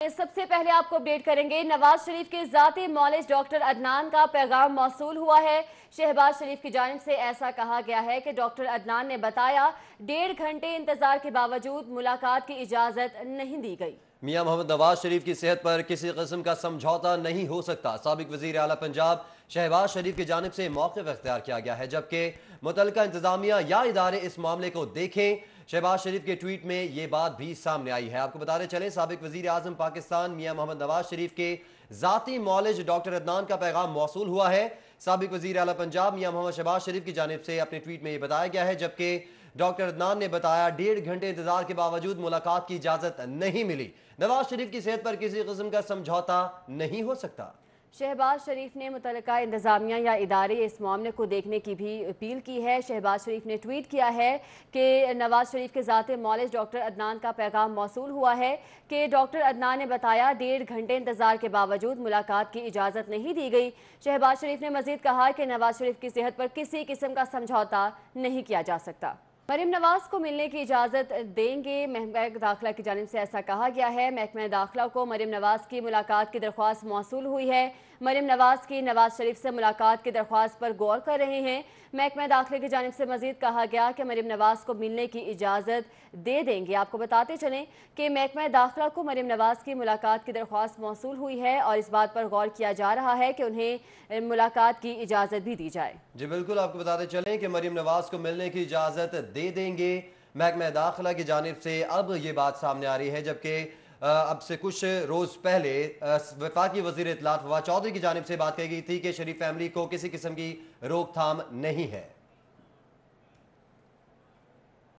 सबसे पहले आपको अपडेट करेंगे। नवाज शरीफ के जाती मौलिज डॉक्टर अदनान का पैगाम मौसूल हुआ है। शहबाज शरीफ की जानिब से ऐसा कहा गया है कि डॉक्टर अदनान ने बताया 1.5 घंटे इंतजार के बावजूद मुलाकात की इजाजत नहीं दी गई। मियां मोहम्मद नवाज शरीफ की सेहत पर किसी किस्म का समझौता नहीं हो सकता। साबिक वजीर आला पंजाब शहबाज शरीफ की जानिब से मौक़िफ़ इख्तियार किया गया है, जबकि मुतल्लिका इंतजामिया या इदारे इस मामले को देखें। शहबाज शरीफ के ट्वीट में ये बात भी सामने आई है। आपको बताते चले, साबिक वजीर आजम पाकिस्तान मियां मोहम्मद नवाज शरीफ के जाती मौलिज डॉक्टर अदनान का पैगाम मौसूल हुआ है। साबिक वजीर आला पंजाब मियां मोहम्मद शहबाज शरीफ की जानिब से अपने ट्वीट में यह बताया गया है, जबकि डॉक्टर अदनान ने बताया 1.5 घंटे इंतजार के बावजूद मुलाकात की इजाजत नहीं मिली। नवाज शरीफ की सेहत पर किसी किस्म का समझौता नहीं हो सकता। शहबाज शरीफ ने मुतल्लिका इंतजामिया या इदारे इस मामले को देखने की भी अपील की है। शहबाज शरीफ ने ट्वीट किया है कि नवाज शरीफ के ज़ाते मौलिज डॉक्टर अदनान का पैगाम मौसूल हुआ है कि डॉक्टर अदनान ने बताया 1.5 घंटे इंतजार के बावजूद मुलाकात की इजाज़त नहीं दी गई। शहबाज शरीफ ने मजीद कहा कि नवाज शरीफ की सेहत पर किसी किस्म का समझौता नहीं किया जा सकता। मरीम नवाज को मिलने की इजाज़त देंगे। महकमा दाखिला की जानिब से ऐसा कहा गया है। महकमा दाखिला को मरीम नवाज की मुलाकात की दरख्वास्त मौसूल हुई है। मरीम नवाज की नवाज शरीफ से मुलाकात की दरख्वास्त पर गौर कर रहे हैं। महकमा दाखिले की जानिब से मजीद कहा गया कि मरीम नवाज को मिलने की इजाज़त दे देंगे। आपको बताते चलें कि महकमा दाखिला को मरीम नवाज की मुलाकात की दरख्वास्त मौसूल हुई है और इस बात पर गौर किया जा रहा है कि उन्हें मुलाकात की इजाज़त भी दी जाए। जी बिल्कुल, आपको बताते चलें कि मरीम नवाज को मिलने की इजाज़त दे देंगे महकमा दाखिला की जानिब से। अब ये बात सामने आ रही है, जबकि अब से कुछ रोज़ पहले वफाकी वज़ीर इत्तलात फवाद चौधरी की जानिब से बात कही गई थी कि शरीफ फैमिली को किसी किस्म की रोकथाम नहीं है।